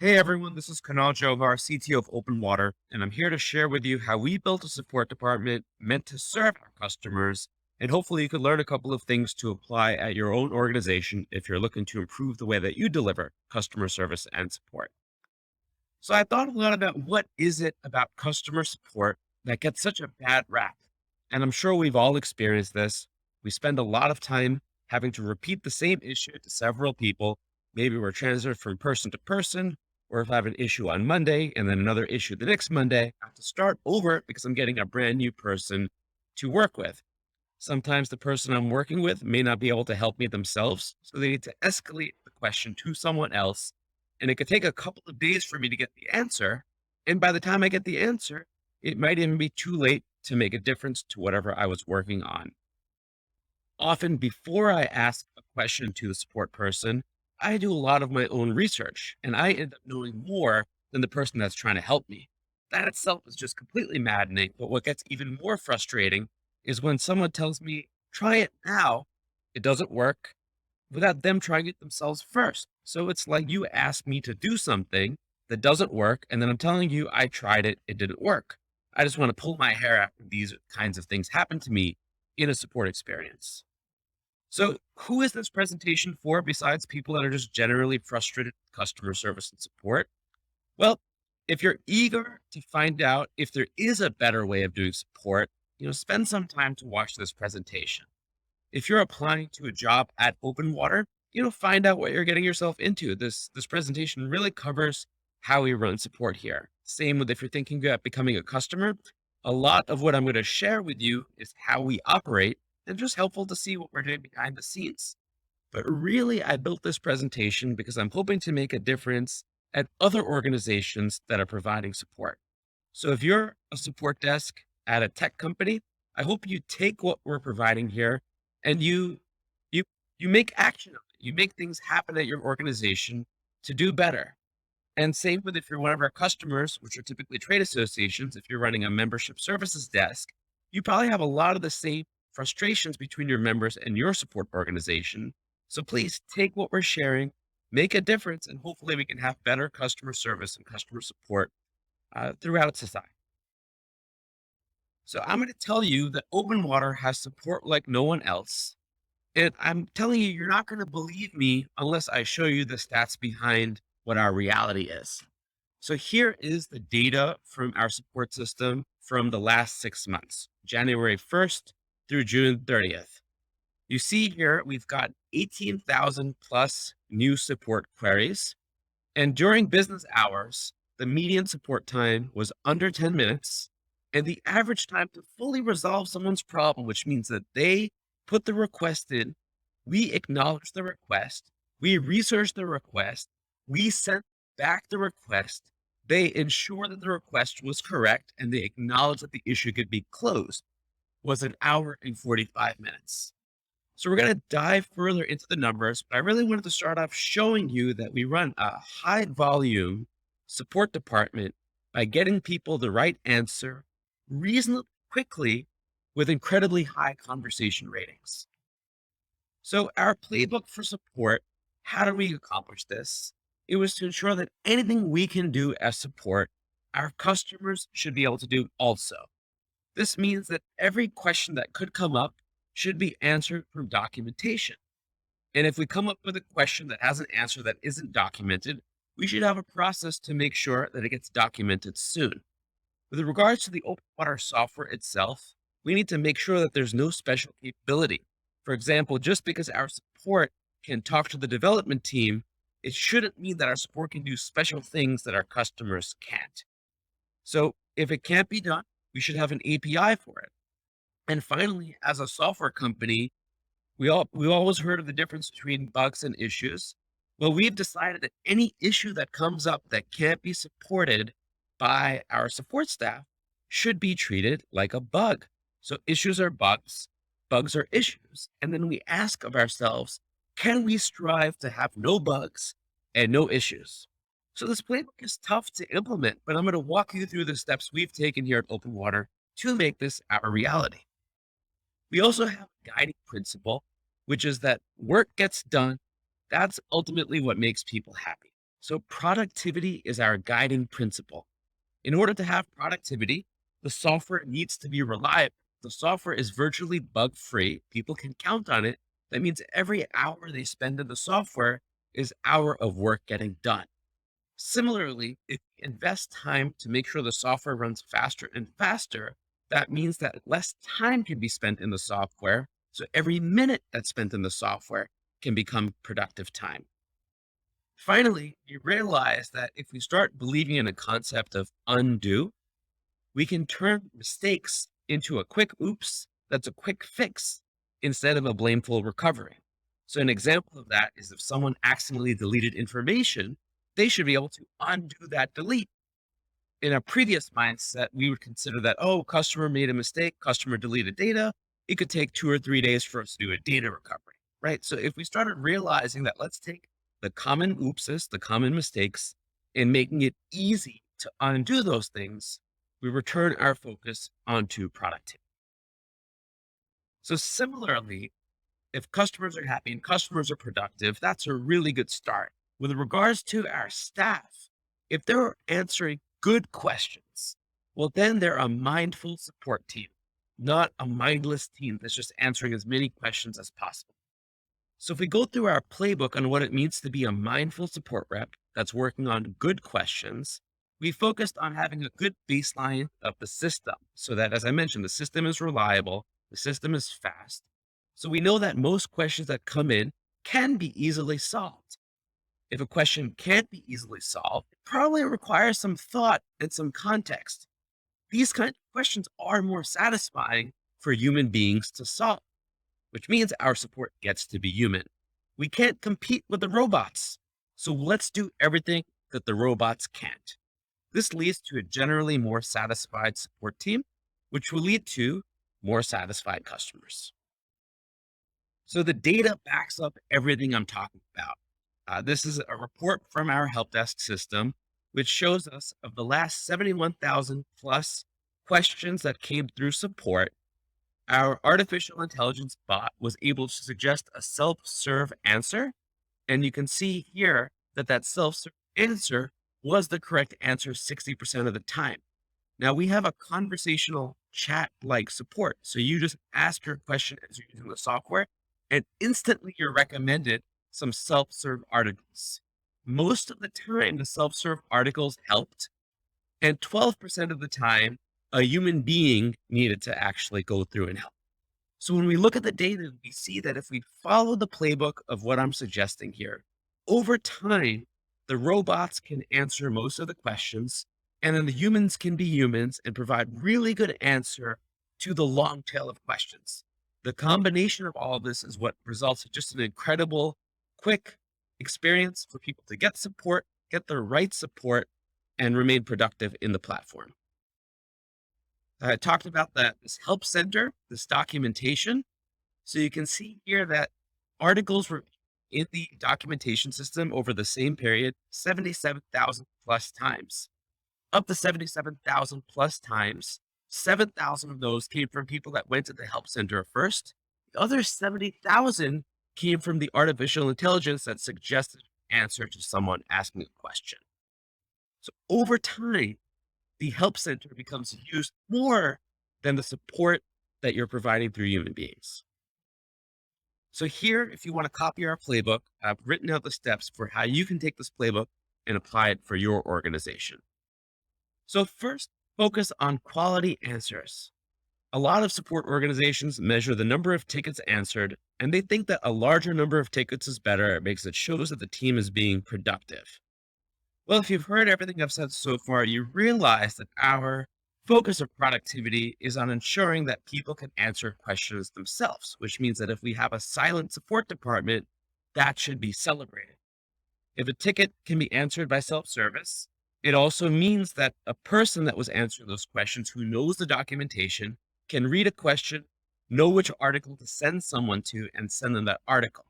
Hey everyone, this is Kunal Jovar, CTO of OpenWater, and I'm here to share with you how we built a support department meant to serve our customers. And hopefully you could learn a couple of things to apply at your own organization if you're looking to improve the way that you deliver customer service and support. So I thought a lot about what is it about customer support that gets such a bad rap. And I'm sure we've all experienced this. We spend a lot of time having to repeat the same issue to several people. Maybe we're transferred from person to person, or if I have an issue on Monday and then another issue the next Monday, I have to start over because I'm getting a brand new person to work with. Sometimes the person I'm working with may not be able to help me themselves, so they need to escalate the question to someone else. And it could take a couple of days for me to get the answer. And by the time I get the answer, it might even be too late to make a difference to whatever I was working on. Often, before I ask a question to the support person, I do a lot of my own research and I end up knowing more than the person that's trying to help me. That itself is just completely maddening. But what gets even more frustrating is when someone tells me, try it now, it doesn't work without them trying it themselves first. So it's like you asked me to do something that doesn't work. And then I'm telling you, I tried it, it didn't work. I just want to pull my hair out when these kinds of things happen to me in a support experience. So, who is this presentation for besides people that are just generally frustrated with customer service and support? Well, if you're eager to find out if there is a better way of doing support, spend some time to watch this presentation. If you're applying to a job at OpenWater, find out what you're getting yourself into. This presentation really covers how we run support here. Same with if you're thinking about becoming a customer. A lot of what I'm going to share with you is how we operate and just helpful to see what we're doing behind the scenes. But really, I built this presentation because I'm hoping to make a difference at other organizations that are providing support. So if you're a support desk at a tech company, I hope you take what we're providing here and you you make action of it. You make things happen at your organization to do better. And same with if you're one of our customers, which are typically trade associations, if you're running a membership services desk, you probably have a lot of the same frustrations between your members and your support organization. So please take what we're sharing, make a difference, and hopefully we can have better customer service and customer support throughout society. So I'm going to tell you that OpenWater has support like no one else. And I'm telling you, you're not going to believe me unless I show you the stats behind what our reality is. So here is the data from our support system from the last 6 months, January 1st through June 30th. You see here, we've got 18,000 plus new support queries. And during business hours, the median support time was under 10 minutes. And the average time to fully resolve someone's problem, which means that they put the request in, we acknowledge the request, we research the request, we sent back the request, they ensure that the request was correct, and they acknowledge that the issue could be closed, was an hour and 45 minutes. So we're going to dive further into the numbers, but I really wanted to start off showing you that we run a high volume support department by getting people the right answer reasonably quickly with incredibly high conversation ratings. So our playbook for support, how do we accomplish this? It was to ensure that anything we can do as support, our customers should be able to do also. This means that every question that could come up should be answered from documentation. And if we come up with a question that has an answer that isn't documented, we should have a process to make sure that it gets documented soon. With regards to the OpenWater software itself, we need to make sure that there's no special capability. For example, just because our support can talk to the development team, it shouldn't mean that our support can do special things that our customers can't. So if it can't be done, we should have an API for it. And finally, as a software company, we always heard of the difference between bugs and issues. Well, we've decided that any issue that comes up that can't be supported by our support staff should be treated like a bug. So issues are bugs, bugs are issues. And then we ask of ourselves, can we strive to have no bugs and no issues? So this playbook is tough to implement, but I'm going to walk you through the steps we've taken here at OpenWater to make this our reality. We also have a guiding principle, which is that work gets done. That's ultimately what makes people happy. So productivity is our guiding principle. In order to have productivity, the software needs to be reliable. The software is virtually bug free. People can count on it. That means every hour they spend in the software is hour of work getting done. Similarly, if we invest time to make sure the software runs faster and faster, that means that less time can be spent in the software. So every minute that's spent in the software can become productive time. Finally, you realize that if we start believing in a concept of undo, we can turn mistakes into a quick oops that's a quick fix instead of a blameful recovery. So, an example of that is if someone accidentally deleted information, they should be able to undo that delete. In a previous mindset, we would consider that, oh, customer made a mistake, customer deleted data. It could take 2 or 3 days for us to do a data recovery, right? So, if we started realizing that, let's take the common oopses, the common mistakes, and making it easy to undo those things, we return our focus onto productivity. So similarly, if customers are happy and customers are productive, that's a really good start. With regards to our staff, if they're answering good questions, well, then they're a mindful support team, not a mindless team that's just answering as many questions as possible. So if we go through our playbook on what it means to be a mindful support rep that's working on good questions, we focused on having a good baseline of the system so that, as I mentioned, the system is reliable, the system is fast. So we know that most questions that come in can be easily solved. If a question can't be easily solved, it probably requires some thought and some context. These kind of questions are more satisfying for human beings to solve, which means our support gets to be human. We can't compete with the robots. So let's do everything that the robots can't. This leads to a generally more satisfied support team, which will lead to more satisfied customers. So the data backs up everything I'm talking about. This is a report from our help desk system, which shows us of the last 71,000 plus questions that came through support, our artificial intelligence bot was able to suggest a self-serve answer. And you can see here that that self-serve answer was the correct answer 60% of the time. Now we have a conversational chat like support. So you just ask your question as you're using the software, and instantly you're recommended some self-serve articles. Most of the time, the self-serve articles helped, and 12% of the time, a human being needed to actually go through and help. So when we look at the data, we see that if we follow the playbook of what I'm suggesting here, over time, the robots can answer most of the questions, and then the humans can be humans and provide really good answer to the long tail of questions. The combination of all of this is what results in just an incredible, quick experience for people to get support, get the right support, and remain productive in the platform. I talked about that this help center, this documentation. So you can see here that articles were in the documentation system over the same period 77,000 plus times. Of the 77,000 plus times, 7,000 of those came from people that went to the help center first. The other 70,000 came from the artificial intelligence that suggested an answer to someone asking a question. So over time, the help center becomes used more than the support that you're providing through human beings. So here, if you want to copy our playbook, I've written out the steps for how you can take this playbook and apply it for your organization. So first, focus on quality answers. A lot of support organizations measure the number of tickets answered, and they think that a larger number of tickets is better. It shows that the team is being productive. Well, if you've heard everything I've said so far, you realize that our focus of productivity is on ensuring that people can answer questions themselves, which means that if we have a silent support department, that should be celebrated. If a ticket can be answered by self-service, it also means that a person that was answering those questions who knows the documentation can read a question, know which article to send someone to, and send them that article.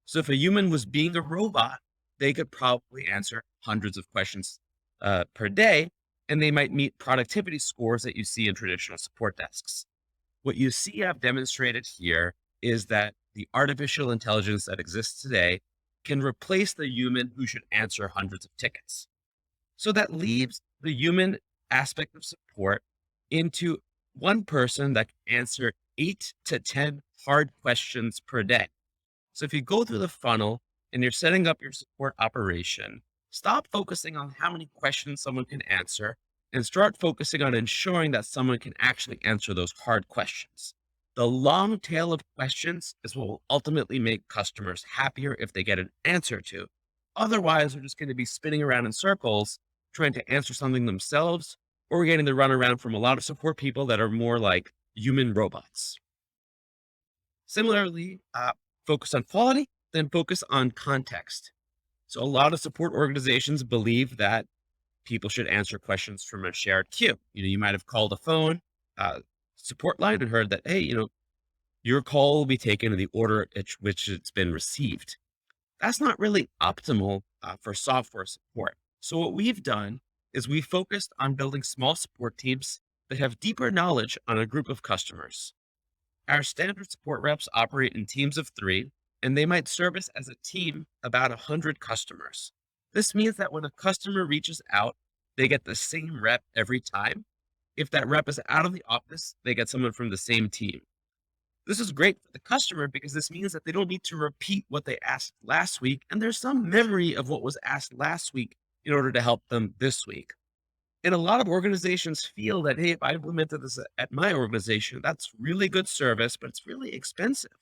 So if a human was being a robot, they could probably answer hundreds of questions per day, and they might meet productivity scores that you see in traditional support desks. What you see I've demonstrated here is that the artificial intelligence that exists today can replace the human who should answer hundreds of tickets. So that leaves the human aspect of support into one person that can answer 8 to 10 hard questions per day. So if you go through the funnel and you're setting up your support operation, stop focusing on how many questions someone can answer and start focusing on ensuring that someone can actually answer those hard questions. The long tail of questions is what will ultimately make customers happier if they get an answer to. Otherwise, they're just going to be spinning around in circles trying to answer something themselves, or we're getting the runaround from a lot of support people that are more like human robots. Similarly, focus on quality, then focus on context. So a lot of support organizations believe that people should answer questions from a shared queue. You might have called a phone support line and heard that, hey, your call will be taken in the order at which it's been received. That's not really optimal for software support. So what we've done is we focused on building small support teams that have deeper knowledge on a group of customers. Our standard support reps operate in teams of 3, and they might service as a team about 100 customers. This means that when a customer reaches out, they get the same rep every time. If that rep is out of the office, they get someone from the same team. This is great for the customer because this means that they don't need to repeat what they asked last week, and there's some memory of what was asked last week in order to help them this week. And a lot of organizations feel that, hey, if I implemented this at my organization, that's really good service, but it's really expensive.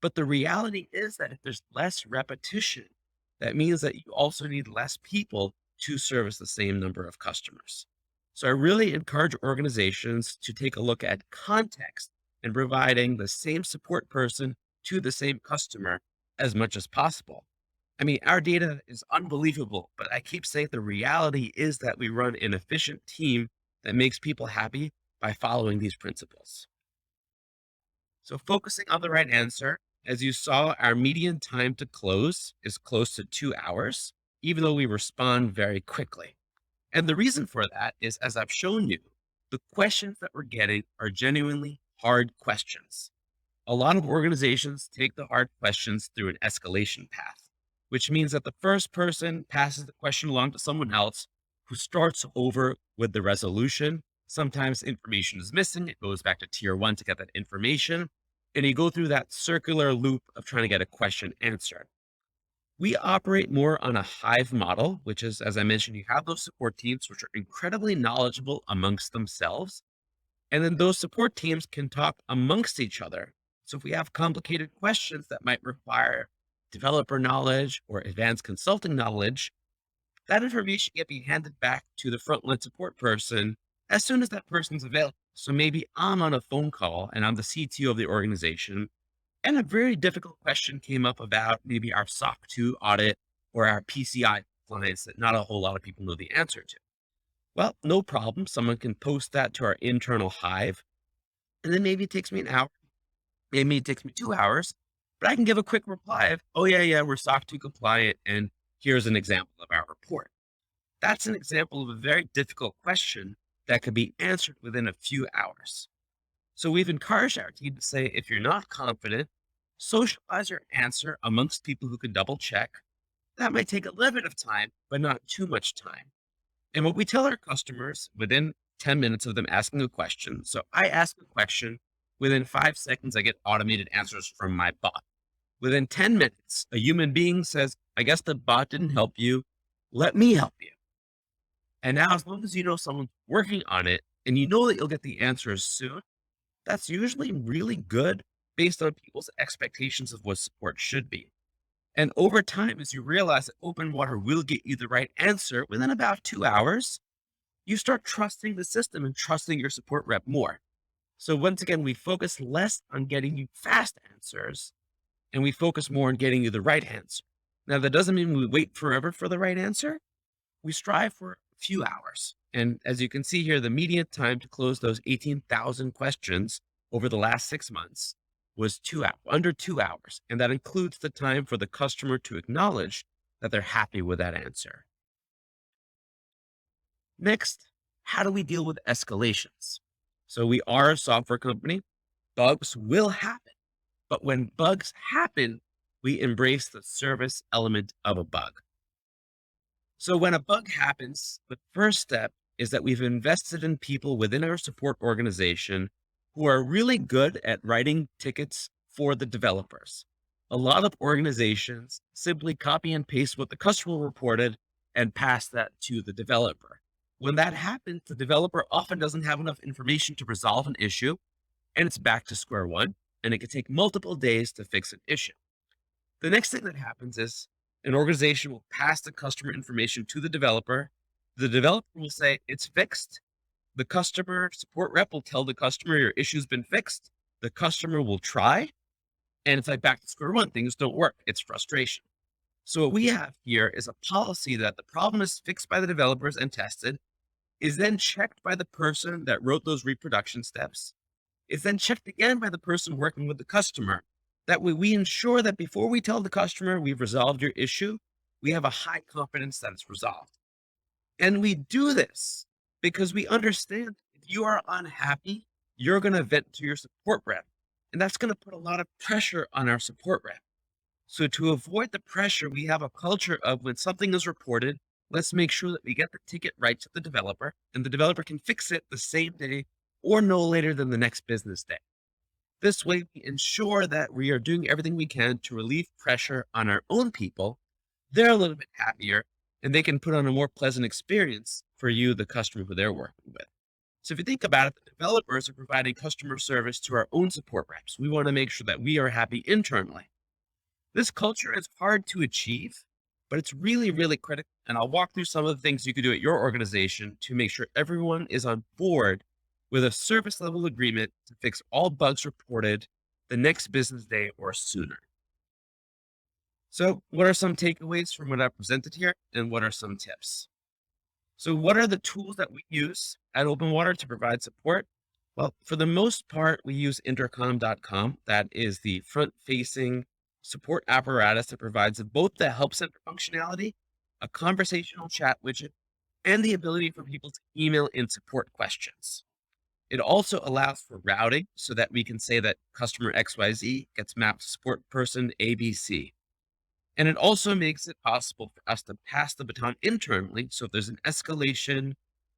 But the reality is that if there's less repetition, that means that you also need less people to service the same number of customers. So I really encourage organizations to take a look at context and providing the same support person to the same customer as much as possible. I mean, our data is unbelievable, but I keep saying the reality is that we run an efficient team that makes people happy by following these principles. So focusing on the right answer, as you saw, our median time to close is close to 2 hours, even though we respond very quickly. And the reason for that is, as I've shown you, the questions that we're getting are genuinely hard questions. A lot of organizations take the hard questions through an escalation path, which means that the first person passes the question along to someone else who starts over with the resolution. Sometimes information is missing. It goes back to tier 1 to get that information. And you go through that circular loop of trying to get a question answered. We operate more on a hive model, which is, as I mentioned, you have those support teams, which are incredibly knowledgeable amongst themselves. And then those support teams can talk amongst each other. So if we have complicated questions that might require developer knowledge or advanced consulting knowledge, that information can be handed back to the frontline support person as soon as that person's available. So maybe I'm on a phone call and I'm the CTO of the organization, and a very difficult question came up about maybe our SOC 2 audit or our PCI compliance that not a whole lot of people know the answer to. Well, no problem. Someone can post that to our internal hive, and then maybe it takes me an hour. Maybe it takes me 2 hours, but I can give a quick reply of, oh, yeah, we're SOC 2 compliant, and here's an example of our report. That's an example of a very difficult question that could be answered within a few hours. So we've encouraged our team to say, if you're not confident, socialize your answer amongst people who can double check. That might take a little bit of time, but not too much time. And what we tell our customers within 10 minutes of them asking a question. So I ask a question, within 5 seconds, I get automated answers from my bot. Within 10 minutes, a human being says, I guess the bot didn't help you. Let me help you. And now, as long as you know someone's working on it and you know that you'll get the answers soon, that's usually really good based on people's expectations of what support should be. And over time, as you realize that OpenWater will get you the right answer within about 2 hours, you start trusting the system and trusting your support rep more. So once again, we focus less on getting you fast answers and we focus more on getting you the right answer. Now, that doesn't mean we wait forever for the right answer. We strive for a few hours. And as you can see here, the median time to close those 18,000 questions over the last 6 months was under 2 hours. And that includes the time for the customer to acknowledge that they're happy with that answer. Next, how do we deal with escalations? So we are a software company. Bugs will happen. But when bugs happen, we embrace the service element of a bug. So when a bug happens, the first step is that we've invested in people within our support organization who are really good at writing tickets for the developers. A lot of organizations simply copy and paste what the customer reported and pass that to the developer. When that happens, the developer often doesn't have enough information to resolve an issue, and it's back to square one, and it can take multiple days to fix an issue. The next thing that happens is an organization will pass the customer information to the developer. The developer will say it's fixed. The customer support rep will tell the customer your issue's been fixed. The customer will try, and it's like back to square one. Things don't work. It's frustration. So what we have here is a policy that the problem is fixed by the developers and tested, is then checked by the person that wrote those reproduction steps, is then checked again by the person working with the customer. That way we ensure that before we tell the customer we've resolved your issue, we have a high confidence that it's resolved. And we do this because we understand if you are unhappy, you're going to vent to your support rep. And that's going to put a lot of pressure on our support rep. So to avoid the pressure, we have a culture of when something is reported, let's make sure that we get the ticket right to the developer and the developer can fix it the same day or no later than the next business day. This way, we ensure that we are doing everything we can to relieve pressure on our own people. They're a little bit happier and they can put on a more pleasant experience for you, the customer who they're working with. So if you think about it, the developers are providing customer service to our own support reps. We want to make sure that we are happy internally. This culture is hard to achieve, but it's really, really critical. And I'll walk through some of the things you can do at your organization to make sure everyone is on board with a service level agreement to fix all bugs reported the next business day or sooner. So what are some takeaways from what I presented here and what are some tips? So what are the tools that we use at OpenWater to provide support? Well, for the most part, we use intercom.com. That is the front facing support apparatus that provides both the help center functionality, a conversational chat widget, and the ability for people to email in support questions. It also allows for routing so that we can say that customer XYZ gets mapped to support person ABC. And it also makes it possible for us to pass the baton internally. So if there's an escalation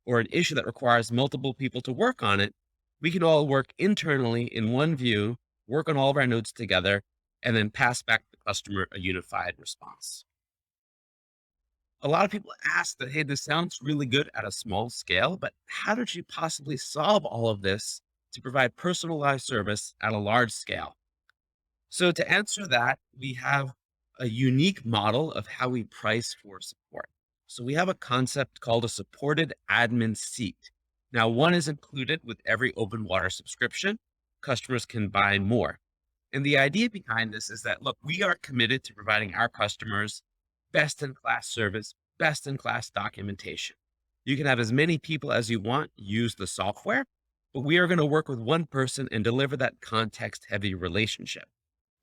or an issue that requires multiple people to work on it, we can all work internally in one view, work on all of our notes together, and then pass back to the customer a unified response. A lot of people ask that, hey, this sounds really good at a small scale, but how did you possibly solve all of this to provide personalized service at a large scale? So to answer that, we have a unique model of how we price for support. So we have a concept called a supported admin seat. Now, one is included with every OpenWater subscription. Customers can buy more. And the idea behind this is that, look, we are committed to providing our customers best in class service, best in class documentation. You can have as many people as you want use the software, but we are going to work with one person and deliver that context heavy relationship.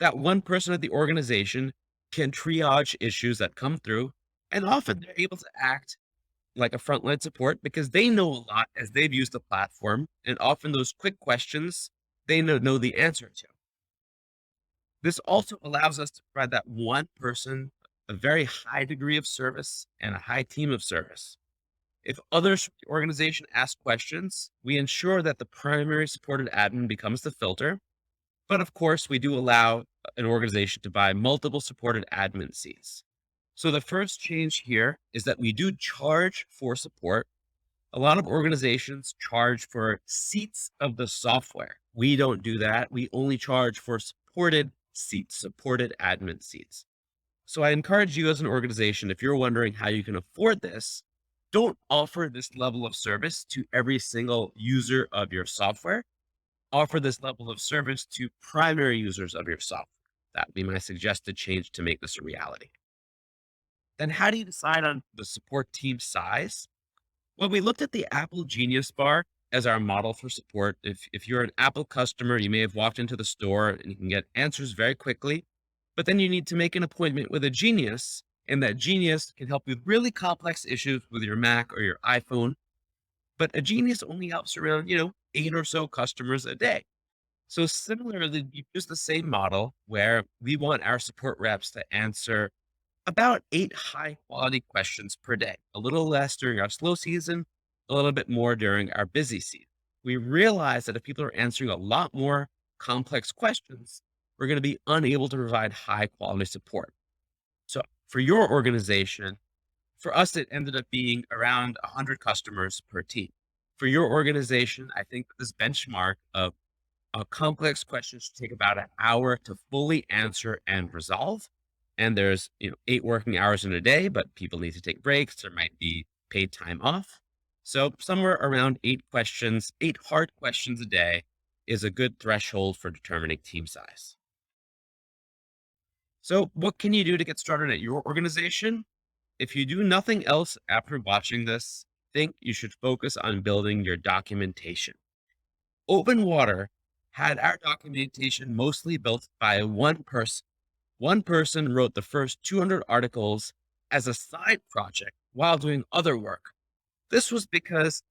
That one person at the organization can triage issues that come through, and often they're able to act like a frontline support because they know a lot as they've used the platform, and often those quick questions they know the answer to. This also allows us to provide that one person a very high degree of service and a high team of service. If others from the organization ask questions, we ensure that the primary supported admin becomes the filter. But of course, we do allow an organization to buy multiple supported admin seats. So the first change here is that we do charge for support. A lot of organizations charge for seats of the software. We don't do that. We only charge for supported seats, supported admin seats. So I encourage you as an organization, if you're wondering how you can afford this, don't offer this level of service to every single user of your software. Offer this level of service to primary users of your software. That would be my suggested change to make this a reality. Then how do you decide on the support team size? Well, we looked at the Apple Genius Bar as our model for support. If you're an Apple customer, you may have walked into the store and you can get answers very quickly, but then you need to make an appointment with a genius, and that genius can help you with really complex issues with your Mac or your iPhone. But a genius only helps around, 8 or so customers a day. So similarly, we use the same model where we want our support reps to answer about 8 high quality questions per day, a little less during our slow season, a little bit more during our busy season. We realize that if people are answering a lot more complex questions, we're going to be unable to provide high quality support. So for your organization, for us, it ended up being around 100 customers per team. For your organization, I think this benchmark of complex questions should take about an hour to fully answer and resolve. And there's 8 working hours in a day, but people need to take breaks. There might be paid time off. So somewhere around 8 questions, 8 hard questions a day is a good threshold for determining team size. So what can you do to get started at your organization? If you do nothing else after watching this, think you should focus on building your documentation. OpenWater had our documentation mostly built by one person. One person wrote the first 200 articles as a side project while doing other work. This was because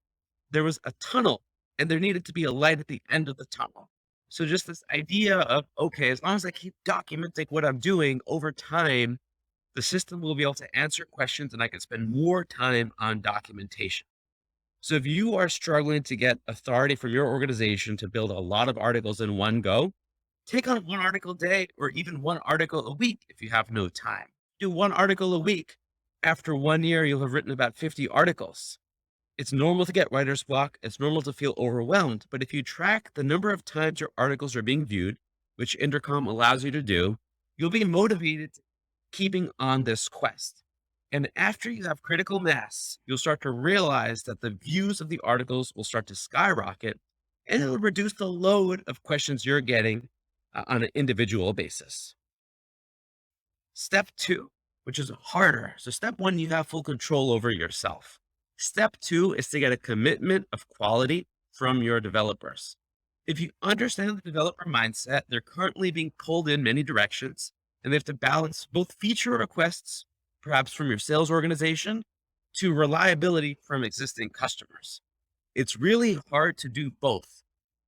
there was a tunnel and there needed to be a light at the end of the tunnel. So just this idea of, okay, as long as I keep documenting what I'm doing over time, the system will be able to answer questions and I can spend more time on documentation. So if you are struggling to get authority from your organization to build a lot of articles in one go, take on one article a day or even one article a week if you have no time. Do one article a week. After 1 year, you'll have written about 50 articles. It's normal to get writer's block. It's normal to feel overwhelmed. But if you track the number of times your articles are being viewed, which Intercom allows you to do, you'll be motivated keeping on this quest. And after you have critical mass, you'll start to realize that the views of the articles will start to skyrocket and it'll reduce the load of questions you're getting on an individual basis. Step two, which is harder. So, step one, you have full control over yourself. Step two is to get a commitment of quality from your developers. If you understand the developer mindset, they're currently being pulled in many directions and they have to balance both feature requests, perhaps from your sales organization, to reliability from existing customers. It's really hard to do both.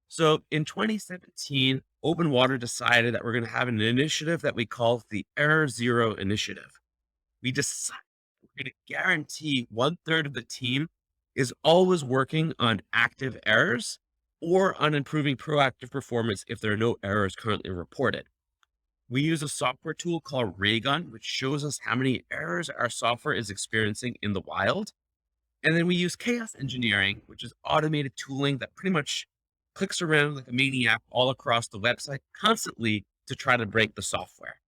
So in 2017, OpenWater decided that we're going to have an initiative that we call the Error Zero Initiative. We decided we're going to guarantee 1/3 of the team is always working on active errors or on improving proactive performance if there are no errors currently reported. We use a software tool called Raygun, which shows us how many errors our software is experiencing in the wild. And then we use chaos engineering, which is automated tooling that pretty much clicks around like a maniac all across the website constantly to try to break the software.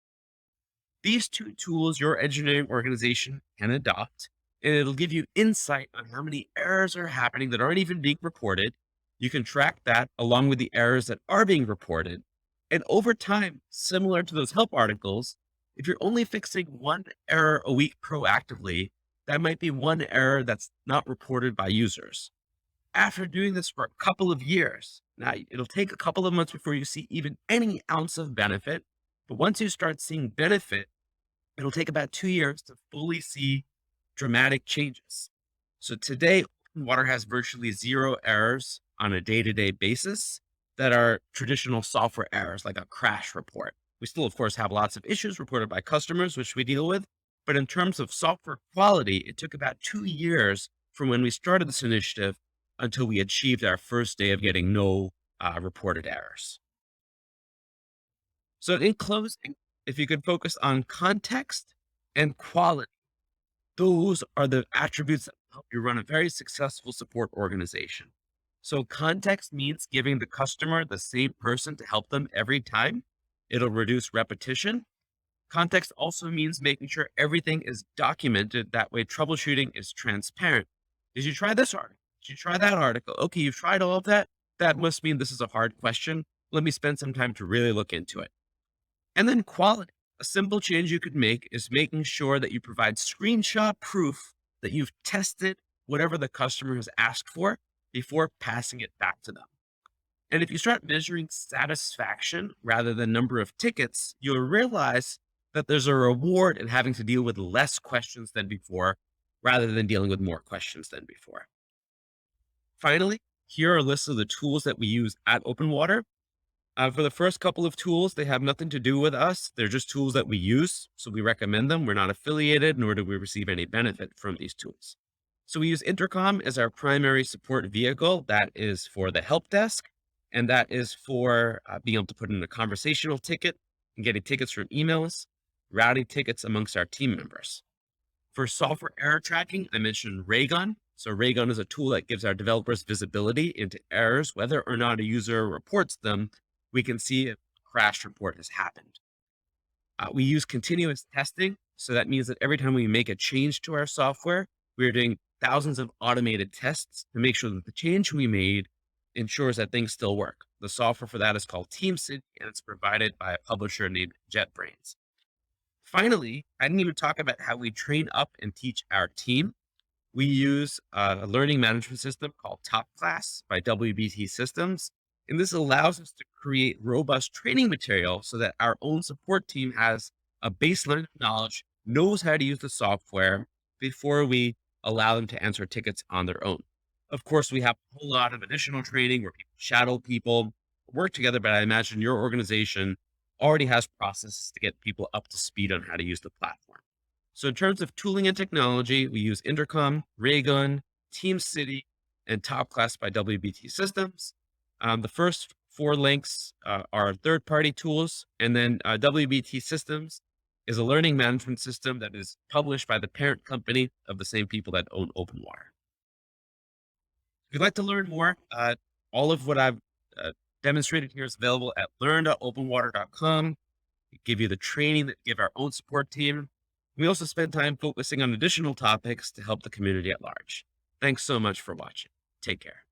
These two tools your engineering organization can adopt, and it'll give you insight on how many errors are happening that aren't even being reported. You can track that along with the errors that are being reported. And over time, similar to those help articles, if you're only fixing one error a week proactively, that might be one error that's not reported by users. After doing this for a couple of years, now it'll take a couple of months before you see even any ounce of benefit. But once you start seeing benefit, it'll take about 2 years to fully see dramatic changes. So today, Water has virtually zero errors on a day-to-day basis that are traditional software errors, like a crash report. We still, of course, have lots of issues reported by customers, which we deal with. But in terms of software quality, it took about 2 years from when we started this initiative until we achieved our first day of getting no reported errors. So in closing, if you could focus on context and quality, those are the attributes that help you run a very successful support organization. So context means giving the customer the same person to help them every time. It'll reduce repetition. Context also means making sure everything is documented. That way troubleshooting is transparent. Did you try this article? Did you try that article? Okay, you've tried all of that. That must mean this is a hard question. Let me spend some time to really look into it. And then quality. A simple change you could make is making sure that you provide screenshot proof that you've tested whatever the customer has asked for before passing it back to them. And if you start measuring satisfaction rather than number of tickets, you'll realize that there's a reward in having to deal with less questions than before rather than dealing with more questions than before. Finally, here are a list of the tools that we use at OpenWater. For the first couple of tools, they have nothing to do with us. They're just tools that we use. So we recommend them. We're not affiliated, nor do we receive any benefit from these tools. So we use Intercom as our primary support vehicle. That is for the help desk, and that is for being able to put in a conversational ticket and getting tickets from emails, routing tickets amongst our team members. For software error tracking, I mentioned Raygun. So Raygun is a tool that gives our developers visibility into errors, whether or not a user reports them. We can see if a crash report has happened. We use continuous testing. So that means that every time we make a change to our software, we're doing thousands of automated tests to make sure that the change we made ensures that things still work. The software for that is called TeamCity, and it's provided by a publisher named JetBrains. Finally, I didn't even talk about how we train up and teach our team. We use a learning management system called Top Class by WBT Systems. And this allows us to create robust training material so that our own support team has a baseline of knowledge, knows how to use the software before we allow them to answer tickets on their own. Of course, we have a whole lot of additional training where people shadow people, work together, but I imagine your organization already has processes to get people up to speed on how to use the platform. So in terms of tooling and technology, we use Intercom, Raygun, TeamCity, and Top Class by WBT Systems. The first four links are third-party tools, and then WBT Systems is a learning management system that is published by the parent company of the same people that own OpenWater. If you'd like to learn more, all of what I've demonstrated here is available at learn.openwater.com. We give you the training that we give our own support team. We also spend time focusing on additional topics to help the community at large. Thanks so much for watching. Take care.